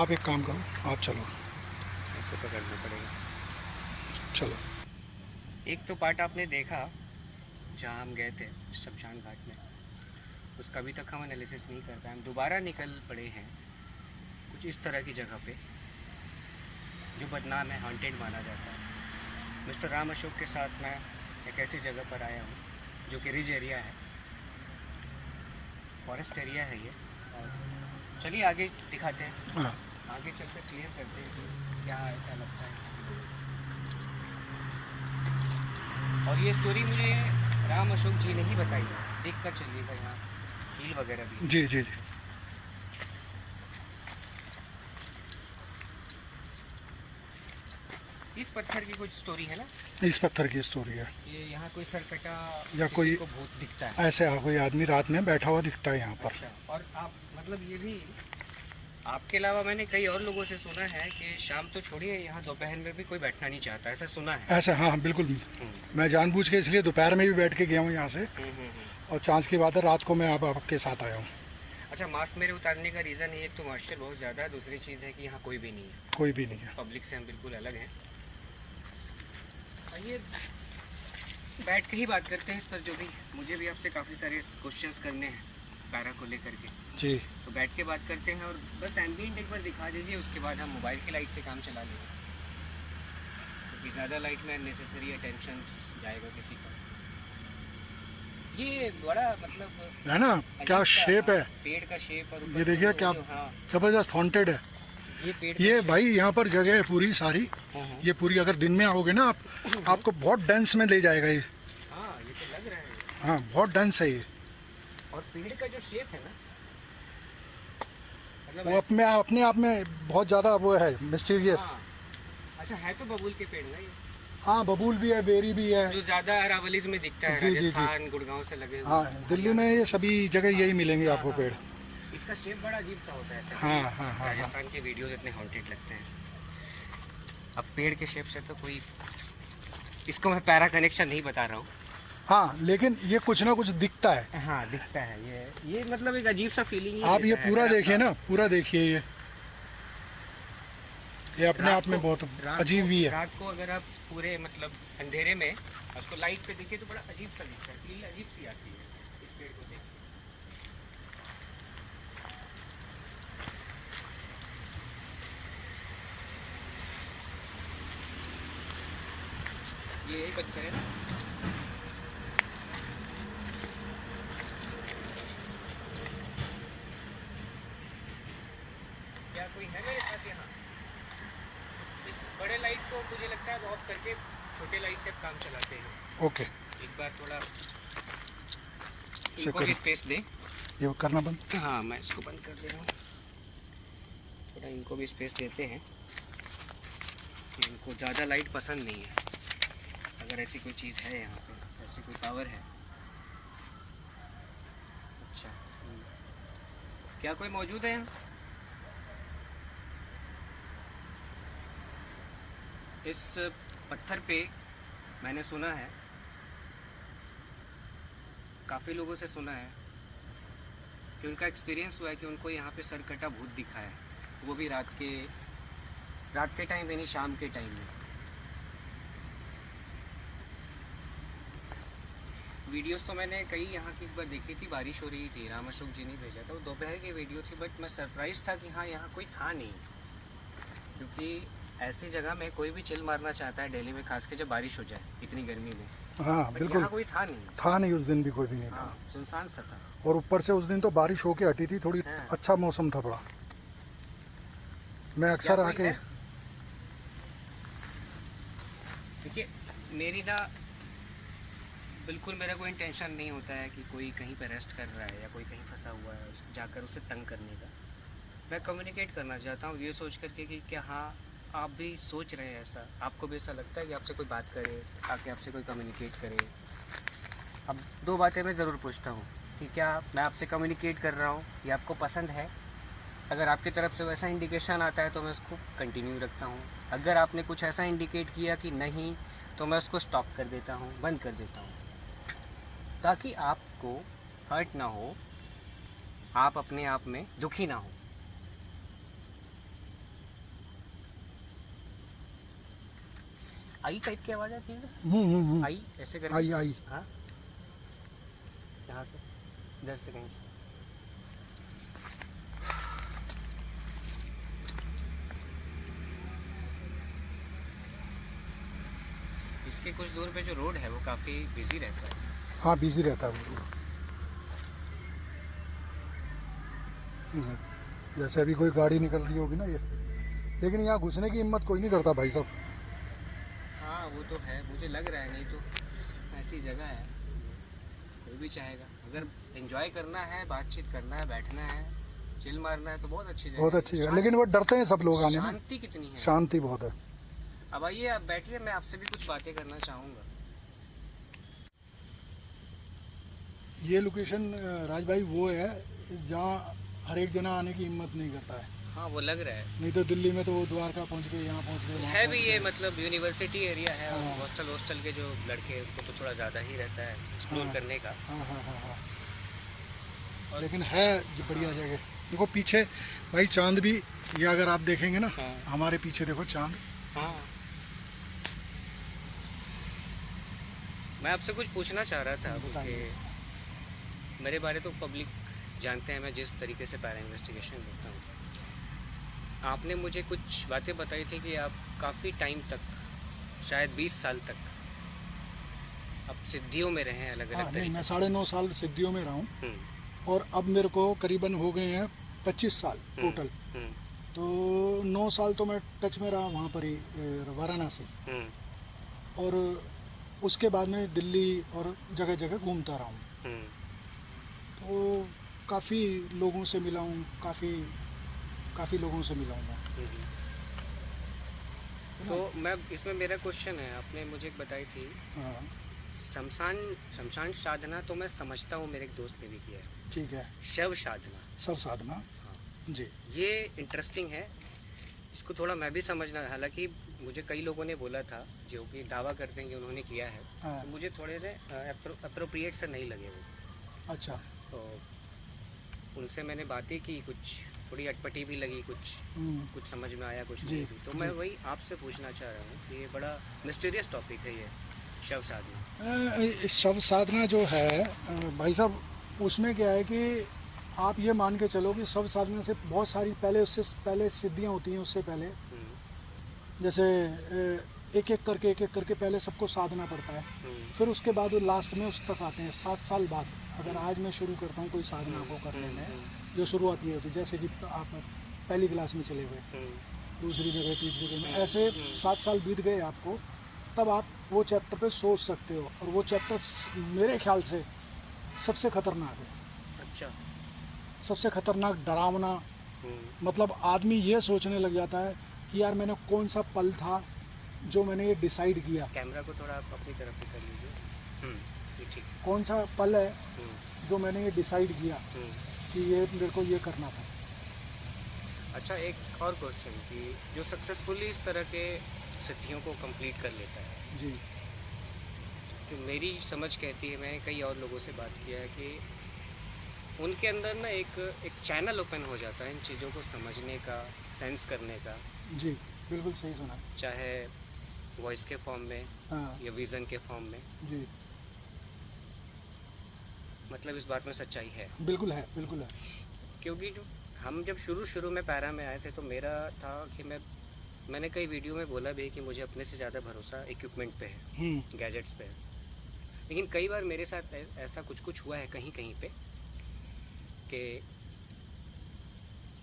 आप एक काम करो, आप चलो। ऐसे पकड़ना पड़ेगा। चलो। एक तो पार्ट आपने देखा जहाँ हम गए थे शमशान घाट में, उसका अभी तक हम एनालिसिस नहीं कर पाए। हम दोबारा निकल पड़े हैं कुछ इस तरह की जगह पे जो बदनाम है, हॉन्टेड माना जाता है। मिस्टर राम अशोक के साथ मैं एक ऐसी जगह पर आया हूँ जो कि रिज एरिया है, फॉरेस्ट एरिया है ये। और चलिए आगे दिखाते हैं, हाँ। आगे चलकर क्लियर करते हैं कि क्या ऐसा लगता है। और ये स्टोरी मुझे राम अशोक जी ने ही बताई है, देख कर चलिएगा, यहाँ हील वगैरह भी। जी जी जी। इस पत्थर की कुछ स्टोरी है ना? इस पत्थर की स्टोरी है। ये यहाँ कोई सरकटा या किसी कोई को भूत दिखता है। ऐसे कोई आदमी रात में बैठा हुआ दिखता है यहाँ पर। अच्छा, और आप मतलब ये भी आपके अलावा मैंने कई और लोगों से सुना है कि शाम तो छोड़िए, यहाँ दोपहर में भी कोई बैठना नहीं चाहता, ऐसा सुना है। ऐसा, हाँ बिल्कुल। मैं जानबूझ के इसलिए दोपहर में भी बैठ के गया हूँ यहाँ से। और चांस की बात है रात को मैं आपके साथ आया हूँ। अच्छा, मास्क मेरे उतारने का रीज़न है, एक तो मॉइस्चर बहुत ज़्यादा है, दूसरी चीज़ है कि यहाँ कोई भी नहीं है। कोई भी नहीं है। पब्लिक से हम बिल्कुल अलग हैं। आइए बैठ के ही बात करते हैं इस पर, जो भी मुझे भी आपसे काफ़ी सारे क्वेश्चंस करने हैं पैरा को लेकर के। जी। तो बैठ के बात करते हैं और बस एम्बिएंट एक बार दिखा दीजिए, उसके बाद हम मोबाइल की लाइट से काम चला लेंगे, क्योंकि ज़्यादा लाइट में अननेसेसरी अटेंशन जाएगा किसी का। ये बड़ा मतलब है ना, क्या शेप है पेड़ का शेप। और ये देखिए क्या जबरदस्त हॉन्टेड है ये पेड़। ये भाई यहाँ पर जगह है पूरी सारी। ये पूरी अगर दिन में आओगे ना आप, आपको बहुत डेंस में ले जाएगा ये। हाँ, ये तो लग रहा है। हाँ, बहुत डेंस है ये। और पेड़ का जो शेप है ना, मतलब वो अपने आप में बहुत ज़्यादा वो है मिस्टीरियस। हाँ। अच्छा, है तो बबूल के पेड़ ना ये? हाँ, बबूल भी है, बेरी भी है, जो ज़्यादा अरावलीज में दिखता है, जी जी जी। राजस्थान गुड़गांव से लगे हुए। हाँ, दिल्ली में ये सभी जगह यही मिलेंगे आपको पेड़। इसका शेप बड़ा अजीब सा होता है। हाँ हाँ हाँ। राजस्थान के वीडियोस इतने हॉन्टेड लगते हैं। अब पेड़ के शेप से तो कोई, इसको मैं पैरा कनेक्शन नहीं बता रहा हूँ। हाँ, लेकिन ये कुछ ना कुछ दिखता है। हाँ, दिखता है। ये मतलब एक अजीब सा फीलिंग आप ये पूरा देखिए ना, पूरा देखिए ये अपने आप में बहुत अजीब भी है। रात को अगर आप पूरे मतलब अंधेरे में उसको लाइट पे देखिए तो बड़ा अजीब सा दिखता है, फील अजीब सी आती है इस पेड़ को देख के। ये एक पत्थर है ना, क्या कोई है मेरे साथ यहाँ? इस बड़े लाइट को मुझे लगता है ऑफ करके छोटे लाइट से काम चलाते हैं। ओके, एक बार थोड़ा इनको भी स्पेस दें। ये करना बंद। हाँ, मैं इसको बंद कर दे रहा हूँ। थोड़ा इनको भी स्पेस देते हैं, इनको ज़्यादा लाइट पसंद नहीं है। अगर ऐसी कोई चीज़ है यहाँ पे, ऐसी कोई पावर है। अच्छा, क्या कोई मौजूद है यहाँ? इस पत्थर पे मैंने सुना है, काफ़ी लोगों से सुना है कि उनका एक्सपीरियंस हुआ है कि उनको यहाँ पे सरकटा भूत दिखा है, वो भी रात के टाइम यानी शाम के टाइम में। वीडियोस तो मैंने कई यहाँ की एक बार देखी थी, बारिश हो रही थी, राम अशोक जी ने भेजा था, वो दोपहर की वीडियो थी, बट मैं सरप्राइज था कि हाँ यहाँ कोई था नहीं, क्योंकि ऐसी जगह में कोई भी चिल मारना चाहता है दिल्ली में, खास के जब बारिश हो जाए इतनी गर्मी में। हाँ बिल्कुल, यहाँ कोई था नहीं। था नहीं, उस दिन भी कोई भी नहीं था। हाँ, सुनसान सा था। और ऊपर से उस दिन तो बारिश होके हटी थी थोड़ी। हाँ। अच्छा मौसम था बड़ा। मैं अक्सर आके, देखिए मेरी ना बिल्कुल मेरा कोई इंटेंशन नहीं होता है कि कोई कहीं पे रेस्ट कर रहा है या कोई कहीं फंसा हुआ है जाकर उसे तंग करने का। मैं कम्युनिकेट करना चाहता हूँ ये सोच करके कि क्या हाँ आप भी सोच रहे हैं ऐसा, आपको भी ऐसा लगता है कि आपसे कोई बात करे, आके आपसे कोई कम्युनिकेट करे। अब दो बातें मैं ज़रूर पूछता हूँ कि क्या मैं आपसे कम्युनिकेट कर रहा हूँ, ये आपको पसंद है? अगर आपकी तरफ से वैसा इंडिकेशन आता है तो मैं उसको कंटिन्यू रखता हूँ। अगर आपने कुछ ऐसा इंडिकेट किया कि नहीं, तो मैं उसको स्टॉप कर देता हूँ, बंद कर देता हूँ, ताकि आपको हर्ट ना हो, आप अपने आप में दुखी ना हो। आई टाइप की आवाज़ आती है, आई ऐसे करके। आई। हाँ, यहाँ से, इधर से कहीं से। इसके कुछ दूर पे जो रोड है वो काफ़ी बिजी रहता है। हाँ बिजी रहता है वो। जैसे अभी कोई गाड़ी निकल रही होगी ना ये, लेकिन यहाँ घुसने की हिम्मत कोई नहीं करता भाई साहब। हाँ वो तो है, मुझे लग रहा है, नहीं तो ऐसी जगह है कोई भी चाहेगा। अगर एंजॉय करना है, बातचीत करना है, बैठना है, चिल मारना है तो बहुत अच्छी जगह बहुत है। अच्छी जगह, लेकिन वो डरते हैं सब लोग आने में। शांति कितनी है, शांति बहुत है। अब आइए आप बैठिए, मैं आपसे भी कुछ बातें करना चाहूँगा। ये लोकेशन राज भाई वो है जहाँ हर एक जना आने की हिम्मत नहीं करता है। हाँ वो लग रहा है। नहीं तो दिल्ली में तो वो द्वारका पहुँच गए, यहाँ पहुँच गए, वहाँ है पहुँच भी गए। ये मतलब यूनिवर्सिटी एरिया है, और हाँ। हॉस्टल के जो लड़के उनको तो थोड़ा ज़्यादा ही रहता है एक्सप्लोर हाँ। करने का। हाँ। लेकिन है बढ़िया जगह। देखो पीछे भाई चांद भी, ये अगर आप देखेंगे ना, हाँ। हमारे पीछे देखो चांद। हाँ, मैं आपसे कुछ पूछना चाह रहा था बताइए। कि मेरे बारे तो पब्लिक जानते हैं, मैं जिस तरीके से पैरा इन्वेस्टिगेशन करता हूँ। आपने मुझे कुछ बातें बताई थी कि आप काफ़ी टाइम तक, शायद 20 साल तक आप सिद्धियों में रहे हैं अलग हाँ, अलग नहीं मैं तरीके 9.5 साल सिद्धियों में रहा हूँ, से। और अब मेरे को करीबन हो गए हैं 25 साल टोटल। तो 9 साल तो मैं टच में रहा वहाँ पर ही वाराणसी, और उसके बाद में दिल्ली और जगह जगह घूमता रहा हूँ। तो काफ़ी लोगों से मिला हूँ, काफ़ी लोगों से मिला हूँ मैं। तो मैं इसमें मेरा क्वेश्चन है, आपने मुझे एक बताई थी हाँ शमशान साधना, तो मैं समझता हूँ, मेरे एक दोस्त ने भी किया है। ठीक है। शव साधना, सब साधना जी। ये इंटरेस्टिंग है, इसको थोड़ा मैं भी समझना। हालांकि मुझे कई लोगों ने बोला था जो कि दावा करते हैं कि उन्होंने किया है, हाँ। तो मुझे थोड़े से अप्रोप्रिएट से नहीं लगे वो। अच्छा। तो उनसे मैंने बातें की, कुछ थोड़ी अटपटी भी लगी, कुछ समझ में आया, कुछ जी, नहीं भी। तो मैं वही आपसे पूछना चाह रहा हूँ कि ये बड़ा मिस्टीरियस टॉपिक है ये शव साधना। शव साधना जो है भाई साहब, उसमें क्या है कि आप ये मान के चलो कि शव साधना से बहुत सारी उससे पहले सिद्धियाँ होती हैं। उससे पहले जैसे एक एक करके पहले सबको साधना पड़ता है, फिर उसके बाद वो लास्ट में उस तक आते हैं 7 साल बाद। अगर आज मैं शुरू करता हूँ कोई साधना को करने में, जो शुरुआती होती है, जैसे कि आप पहली क्लास में चले गए, दूसरी जगह, तीसरी जगह में, ऐसे 7 साल बीत गए आपको, तब आप वो चैप्टर पे सोच सकते हो। और वो चैप्टर मेरे ख्याल से सबसे खतरनाक है। अच्छा। सबसे खतरनाक, डरावना। मतलब आदमी ये सोचने लग जाता है कि यार मैंने कौन सा पल था जो मैंने ये डिसाइड किया। कैमरा को थोड़ा आप अपनी तरफ से कर लीजिए। ये ठीक है। कौन सा पल है जो मैंने ये डिसाइड किया कि ये मेरे को ये करना था। अच्छा, एक और क्वेश्चन कि जो सक्सेसफुली इस तरह के सिद्धियों को कंप्लीट कर लेता है जी। तो मेरी समझ कहती है, मैंने कई और लोगों से बात किया है कि उनके अंदर ना एक चैनल ओपन हो जाता है इन चीज़ों को समझने का, सेंस करने का। जी बिल्कुल सही सुना। चाहे वॉइस के फॉर्म में हाँ या विज़न के फॉर्म में। जी, मतलब इस बात में सच्चाई है। बिल्कुल है, बिल्कुल है। क्योंकि जो हम जब शुरू में पैरा में आए थे तो मेरा था कि मैंने कई वीडियो में बोला भी कि मुझे अपने से ज़्यादा भरोसा इक्विपमेंट पे है, गैजेट्स पे है। लेकिन कई बार मेरे साथ ऐसा कुछ हुआ है कहीं पे कि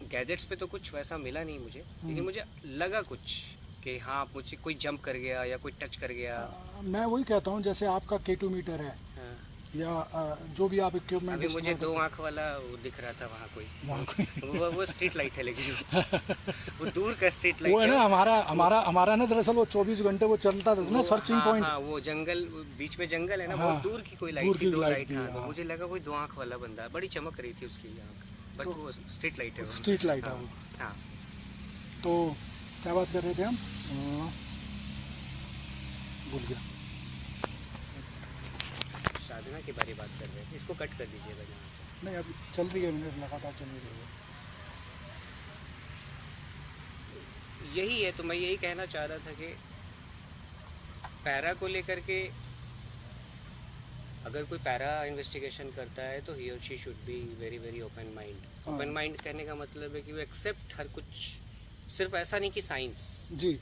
गैजेट्स पे तो कुछ वैसा मिला नहीं मुझे, लेकिन मुझे लगा कुछ कि हाँ मुझे कोई जंप कर गया या कोई टच कर गया। मैं वही कहता हूँ, जैसे आपका K2 मीटर है, हाँ। या जो भी आप इक्विपमेंट, अभी मुझे 2 आँख वाला वो दिख रहा था वहाँ कोई, वो स्ट्रीट लाइट है, लेकिन वो दूर का स्ट्रीट लाइट वो है ना हमारा ना, दरअसल वो 24 घंटे वो चलता था ना, सर्चिंग पॉइंट। हाँ, वो जंगल, बीच में जंगल है ना, हाँ, बहुत दूर की कोई लाइट थी, 2 लाइट। हाँ, तो मुझे लगा कोई 2 आँख वाला बंदा, बड़ी चमक रही थी उसकी आँख, बट वो स्ट्रीट लाइट है। स्ट्रीट लाइट है वो। हाँ। तो क्या बात कर रहे थे हम, भूल गया। साधना के बारे में बात कर रहे हैं, इसको कट कर दीजिएगा जहाँ से। नहीं अभी चल रही है, मिनट लगातार चल रही है। यही है, तो मैं यही कहना चाह रहा था कि पैरा को लेकर के अगर कोई पैरा इन्वेस्टिगेशन करता है तो ही और she should be very very open mind. Open mind कहने का मतलब है कि वो एक्सेप्ट हर कुछ, सिर्फ ऐसा नहीं कि साइंस। जी।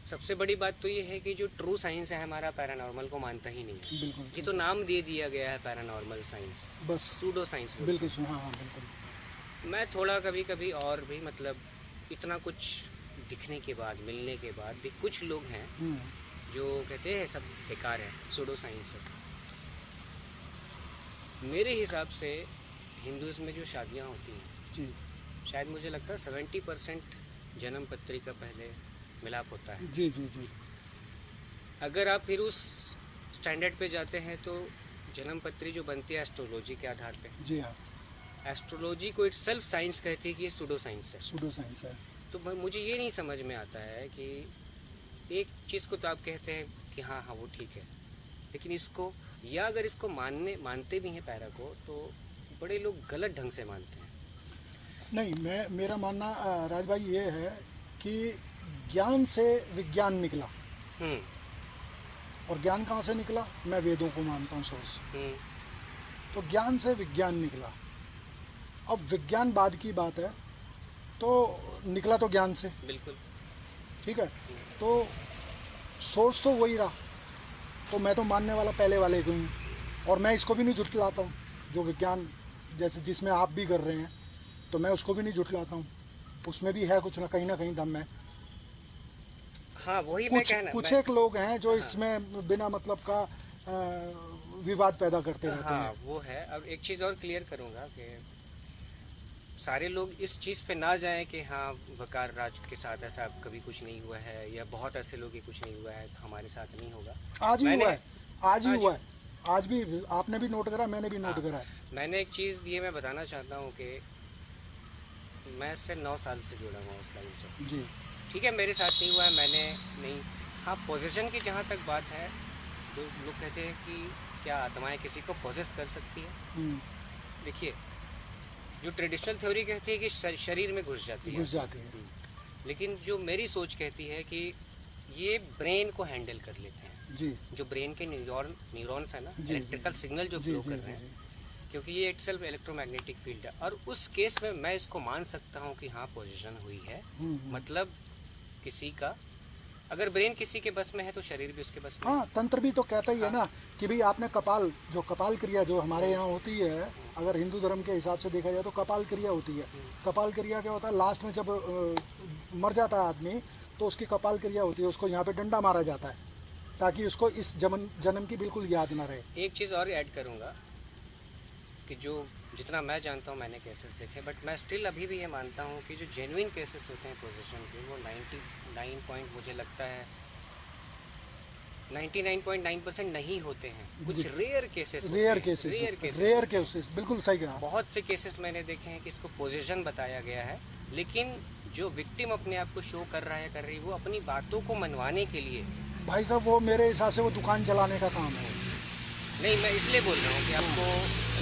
सबसे बड़ी बात तो ये है कि जो ट्रू साइंस है हमारा पैरानॉर्मल को मानता ही नहीं है। बिल्कुल। ये तो नाम दे दिया गया है पैरानॉर्मल साइंस, बस सूडो साइंस। बिल्कुल। हाँ हाँ बिल्कुल। मैं थोड़ा कभी कभी और भी मतलब इतना कुछ दिखने के बाद, मिलने के बाद भी कुछ लोग हैं जो कहते हैं सब बेकार है, सूडो साइंस है। मेरे हिसाब से हिंदुज़ में जो शादियाँ होती हैं जी, शायद मुझे लगता है 70% जन्म पत्री का पहले मिलाप होता है। जी जी जी। अगर आप फिर उस स्टैंडर्ड पे जाते हैं तो जन्म पत्री जो बनती है एस्ट्रोलॉजी के आधार पे, जी हाँ, एस्ट्रोलॉजी को इटसेल्फ साइंस कहती है कि ये सूडो साइंस है। सूडो साइंस है। तो मुझे ये नहीं समझ में आता है कि एक चीज़ को तो आप कहते हैं कि हाँ हाँ वो ठीक है, लेकिन इसको, या अगर इसको मानते भी हैं पैरा को, तो बड़े लोग गलत ढंग से मानते हैं। नहीं, मेरा मानना राज भाई ये है कि ज्ञान से विज्ञान निकला। और ज्ञान कहाँ से निकला? मैं वेदों को मानता हूँ सोर्स। तो ज्ञान से विज्ञान निकला। अब विज्ञान बाद की बात है, तो निकला तो ज्ञान से, बिल्कुल ठीक है। तो सोर्स तो वही रहा, तो मैं तो मानने वाला पहले वाले को हूँ, और मैं इसको भी नहीं झुठलाता हूँ। जो विज्ञान जैसे जिसमें आप भी कर रहे हैं, तो मैं उसको भी नहीं झुठलाता हूँ, उसमें भी है कुछ ना कहीं दम है। हाँ, वही मैं कहना, कुछ एक लोग हैं जो इसमें बिना मतलब का विवाद पैदा करते रहते हैं। हाँ, वो है। अब एक चीज़ और क्लियर करूँगा कि सारे लोग इस चीज़ पे ना जाएं कि हाँ वकार राज के साथ ऐसा कभी कुछ नहीं हुआ है, या बहुत ऐसे लोग कुछ नहीं हुआ है तो हमारे साथ नहीं होगा। आज ही हुआ है, आज ही हुआ है, आज भी आपने भी नोट करा, मैंने भी नोट करा है। मैंने एक चीज़ ये मैं बताना चाहता हूँ कि मैं इससे 9 साल से जुड़ा हुआ उस लाइन से। जी, ठीक है, मेरे साथ नहीं हुआ है, मैंने नहीं। हाँ, पोजेशन की जहाँ तक बात है, तो लोग कहते हैं कि क्या आत्माएं किसी को पोजेस कर सकती है। देखिए, जो ट्रेडिशनल थ्योरी कहती है कि शरीर में घुस जाती है, लेकिन जो मेरी सोच कहती है कि ये ब्रेन को हैंडल कर लेते हैं। जी। जो ब्रेन के न्यूरॉन्स है ना, इलेक्ट्रिकल सिग्नल जो फ्लो कर रहे हैं, क्योंकि ये इटसेल्फ इलेक्ट्रोमैग्नेटिक फील्ड है। और उस केस में मैं इसको मान सकता हूँ कि हाँ पोजीशन हुई है। मतलब किसी का अगर ब्रेन किसी के बस में है तो शरीर भी उसके बस में। हाँ, तंत्र भी तो कहता ही है ना कि भाई आपने कपाल क्रिया जो हमारे यहाँ होती है, अगर हिंदू धर्म के हिसाब से देखा जाए तो कपाल क्रिया होती है। कपाल क्रिया क्या होता है? लास्ट में जब मर जाता है आदमी तो उसकी कपाल क्रिया होती है, उसको यहाँ पे डंडा मारा जाता है ताकि उसको इस जन्म की बिल्कुल याद ना रहे। एक चीज़ और ऐड करूँगा कि जो जितना मैं जानता हूँ, मैंने केसेस देखे, बट मैं स्टिल अभी भी ये मानता हूँ कि जो जेन्युइन केसेस होते हैं पोजीशन के, वो 99 पॉइंट मुझे लगता है 99.9% नहीं होते हैं। कुछ रेयर केसेस बिल्कुल सही कहा। बहुत से केसेस मैंने देखे हैं कि इसको पोजीशन बताया गया है, लेकिन जो विक्टिम अपने आप को शो कर रहा है, कर रही, वो अपनी बातों को मनवाने के लिए, भाई साहब वो मेरे हिसाब से वो दुकान चलाने का काम है। नहीं, मैं इसलिए बोल रहा हूँ कि आपको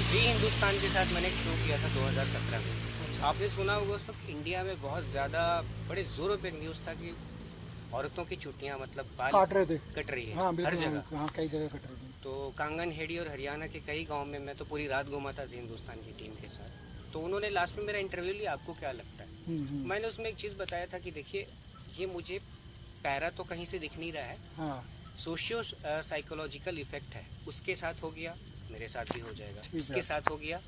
जी हिंदुस्तान के साथ मैंने एक शो किया था 2017 में। आपने सुना होगा उस वक्त इंडिया में बहुत ज़्यादा बड़े ज़ोरों पे न्यूज़ था कि औरतों की छुट्टियाँ मतलब बाल काट रहे थे, कट रही है। हाँ, हर जगह। हाँ, कई जगह कट रही थी। तो कांगन हेडी और हरियाणा के कई गाँव में मैं तो पूरी रात घूमा था जी हिंदुस्तान की टीम के साथ। तो उन्होंने लास्ट में मेरा इंटरव्यू लिया, आपको क्या लगता है? मैंने उसमें एक चीज़ बताया था कि देखिए, ये मुझे पैरा तो कहीं से दिख नहीं रहा है, हाँ, सोशियो साइकोलॉजिकल इफेक्ट है, उसके साथ हो गया, मेरे साथ भी हो जाएगा, उसके साथ हो गया।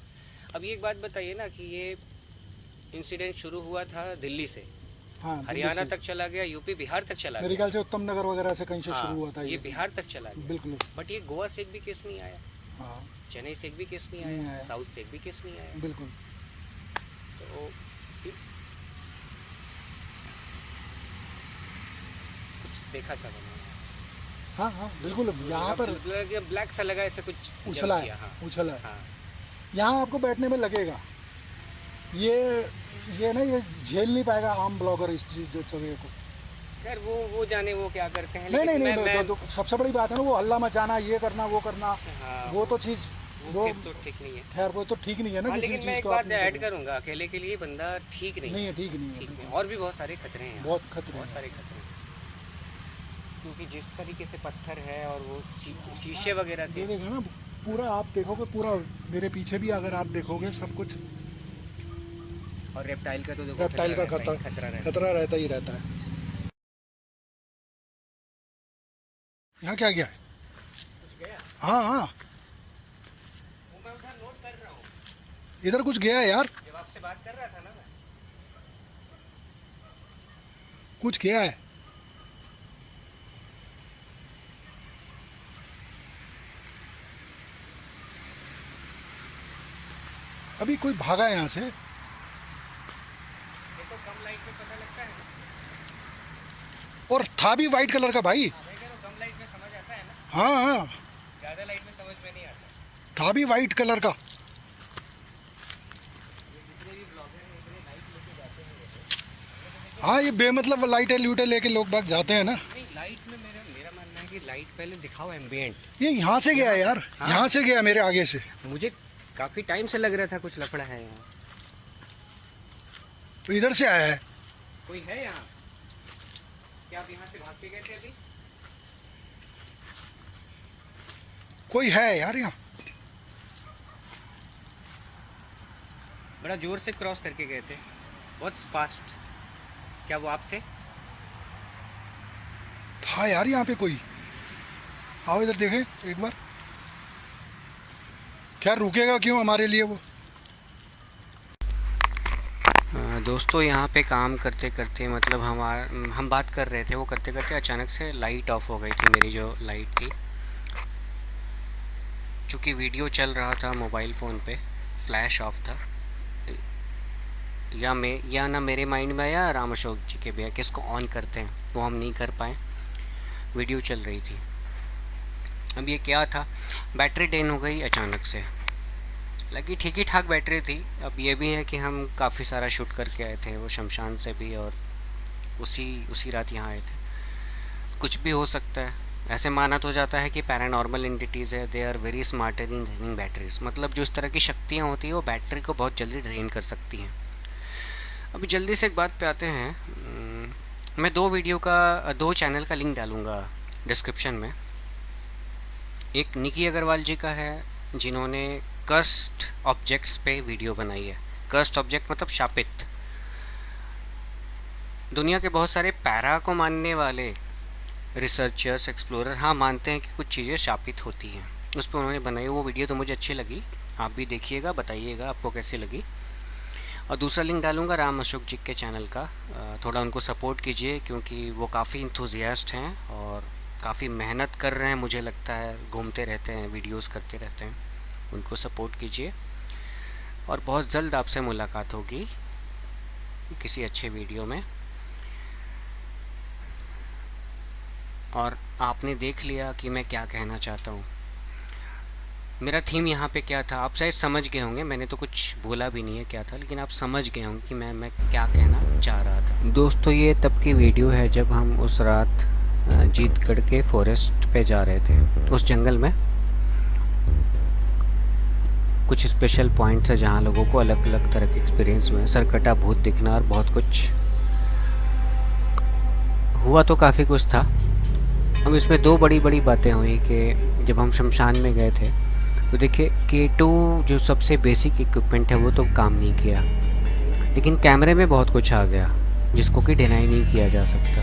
अब ये एक बात बताइए ना कि ये इंसिडेंट शुरू हुआ था दिल्ली से, हाँ, हरियाणा तक चला गया, यूपी बिहार तक चला गया, मेरे ख्याल से उत्तम नगर वगैरह से कहीं से शुरू हुआ था। ये बिहार तक चला गया, बिल्कुल। बट ये गोवा से एक भी केस नहीं आया, हाँ, चेन्नई से एक भी केस नहीं आया, साउथ से एक भी केस नहीं आया। बिल्कुल। तो कुछ देखा था मैंने। हाँ हाँ बिल्कुल, यहाँ पर ब्लैक सा लगा, ऐसे कुछ उछला है, हाँ, उछला है। हाँ। यहाँ आपको बैठने में लगेगा, ये ना, ये झेल नहीं पाएगा आम ब्लॉगर इस जगह को। खैर वो जाने वो क्या करते हैं। नहीं, तो सबसे बड़ी बात है ना, वो हल्ला मचाना, ये करना, वो करना, हाँ, वो तो चीज़ वो तो ठीक नहीं है। खैर वो तो ठीक नहीं है ना। लेकिन मैं एक बात ऐड करूँगा, अकेले के लिए बंदा ठीक नहीं है, ठीक नहीं है। और भी बहुत सारे खतरे हैं, बहुत खतरे, बहुत सारे खतरे। क्योंकि जिस तरीके से पत्थर है और वो शीशे वगैरह थे। ये देखो ना, पूरा आप देखोगे, पूरा मेरे पीछे भी अगर आप देखोगे सब कुछ। और रेप्टाइल का तो देखो रेप्टाइल का खतरा रहता है। खतरा रहता ही रहता है। यहाँ क्या गया है? हाँ हाँ, वो मैं उधर नोट कर रहा हूँ, इधर कुछ गया है यार, जब आपसे बात कर रहा था ना मैं। कुछ गया है। अभी कोई भागा है यहाँ से। ये तो कम लाइट में पता लगता है ना। और था भी वाइट कलर का भाई। हाँ, मैं कह रहा हूँ कम लाइट में समझ आता है ना, हाँ हाँ, ज़्यादा लाइट में समझ में नहीं आता। था भी वाइट कलर का। जितने भी ब्लॉगर हैं इतने लाइट लेके जाते हैं वैसे। हाँ, ये बेमतलब लाइटें लूटें लेके लोग बाग जाते हैं ना। नहीं, लाइट में मेरा मानना है कि लाइट पहले दिखाओ एम्बियंट। ये यहाँ से गया है यार, हाँ। यहाँ से गया मेरे आगे से। मुझे काफ़ी टाइम से लग रहा था कुछ लफड़ा है यहाँ। तो इधर से आया है। कोई है यहाँ? क्या आप यहाँ से भाग के गए थे अभी? कोई है यार यहाँ। बड़ा जोर से क्रॉस करके गए थे, बहुत फास्ट। क्या वो आप थे? था यार यहाँ पे कोई। आओ इधर देखें एक बार। खैर रुकेगा क्यों हमारे लिए वो। दोस्तों यहाँ पे काम करते करते मतलब हम बात कर रहे थे, वो करते करते अचानक से लाइट ऑफ हो गई थी, मेरी जो लाइट थी। चूँकि वीडियो चल रहा था मोबाइल फ़ोन पे, फ्लैश ऑफ था। या ना मेरे माइंड में आया राम अशोक जी के भैया कि इसको ऑन करते हैं, वो हम नहीं कर पाए, वीडियो चल रही थी। अब ये क्या था, बैटरी डेन हो गई अचानक से। लगी ठीक ही ठाक बैटरी थी। अब ये भी है कि हम काफ़ी सारा शूट करके आए थे, वो शमशान से भी, और उसी रात यहाँ आए थे। कुछ भी हो सकता है। ऐसे माना तो जाता है कि पैरानॉर्मल एंटिटीज़ है, they are very smarter in draining batteries. मतलब जो इस तरह की शक्तियाँ होती हैं वो बैटरी को बहुत जल्दी ड्रेन कर सकती हैं। अभी जल्दी से एक बात पे आते हैं। मैं दो चैनल का लिंक डालूँगा डिस्क्रिप्शन में। एक निकी अग्रवाल जी का है, जिन्होंने कर्स्ड ऑब्जेक्ट्स पे वीडियो बनाई है। कर्स्ड ऑब्जेक्ट मतलब शापित। दुनिया के बहुत सारे पैरा को मानने वाले रिसर्चर्स, एक्सप्लोरर हाँ मानते हैं कि कुछ चीज़ें शापित होती हैं। उस पर उन्होंने बनाई वो वीडियो, तो मुझे अच्छी लगी। आप भी देखिएगा, बताइएगा आपको कैसी लगी। और दूसरा लिंक डालूँगा राम अशोक जी के चैनल का। थोड़ा उनको सपोर्ट कीजिए, क्योंकि वो काफ़ी इंथुजियास्ट हैं और काफ़ी मेहनत कर रहे हैं। मुझे लगता है घूमते रहते हैं, वीडियोस करते रहते हैं। उनको सपोर्ट कीजिए और बहुत जल्द आपसे मुलाकात होगी किसी अच्छे वीडियो में। और आपने देख लिया कि मैं क्या कहना चाहता हूँ। मेरा थीम यहाँ पे क्या था आप शायद समझ गए होंगे। मैंने तो कुछ बोला भी नहीं है क्या था, लेकिन आप समझ गए होंगे कि मैं क्या कहना चाह रहा था। दोस्तों ये तब की वीडियो है जब हम उस रात जीतगढ़ के फॉरेस्ट पे जा रहे थे। उस जंगल में कुछ स्पेशल पॉइंट्स है जहाँ लोगों को अलग अलग तरह के एक्सपीरियंस हुए। सरकटा भूत दिखना और बहुत कुछ हुआ, तो काफ़ी कुछ था। अब इसमें दो बड़ी बड़ी बातें हुई कि जब हम शमशान में गए थे तो देखिए K2 जो सबसे बेसिक इक्विपमेंट है वो तो काम नहीं किया, लेकिन कैमरे में बहुत कुछ आ गया जिसको कि डिनाई नहीं किया जा सकता।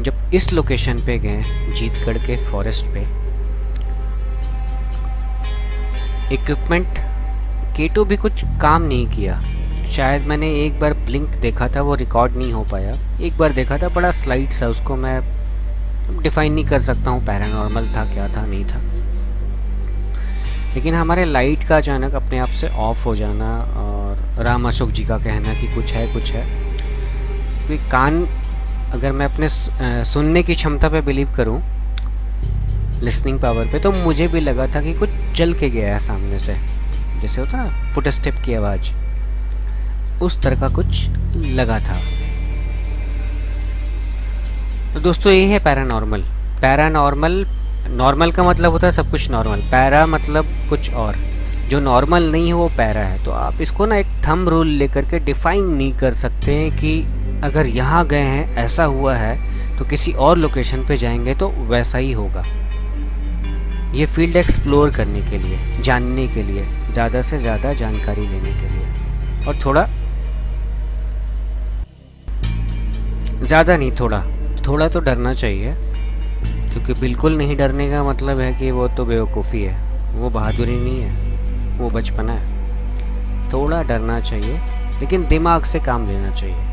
जब इस लोकेशन पे गए जीतगढ़ के फॉरेस्ट पे, इक्विपमेंट K2 भी कुछ काम नहीं किया। शायद मैंने एक बार ब्लिंक देखा था, वो रिकॉर्ड नहीं हो पाया। एक बार देखा था, बड़ा स्लाइड सा, उसको मैं डिफाइन नहीं कर सकता हूँ पैरानॉर्मल था क्या था नहीं था। लेकिन हमारे लाइट का अचानक अपने आप से ऑफ हो जाना और राम अशोक जी का कहना कि कुछ है क्योंकि कान, अगर मैं अपने सुनने की क्षमता पे बिलीव करूं, लिसनिंग पावर पे, तो मुझे भी लगा था कि कुछ चल के गया है सामने से, जैसे होता ना फुट स्टेप की आवाज़, उस तरह का कुछ लगा था। तो दोस्तों ये है पैरानॉर्मल। नॉर्मल का मतलब होता है सब कुछ नॉर्मल, पैरा मतलब कुछ और, जो नॉर्मल नहीं है वो पैरा है। तो आप इसको ना एक थंब रूल लेकर के डिफाइन नहीं कर सकते हैं कि अगर यहाँ गए हैं ऐसा हुआ है तो किसी और लोकेशन पे जाएंगे तो वैसा ही होगा। ये फील्ड एक्सप्लोर करने के लिए, जानने के लिए, ज़्यादा से ज़्यादा जानकारी लेने के लिए, और थोड़ा ज़्यादा नहीं, थोड़ा तो डरना चाहिए, क्योंकि बिल्कुल नहीं डरने का मतलब है कि वो तो बेवकूफ़ी है, वो बहादुरी नहीं है, वो बचपना है। थोड़ा डरना चाहिए, लेकिन दिमाग से काम लेना चाहिए।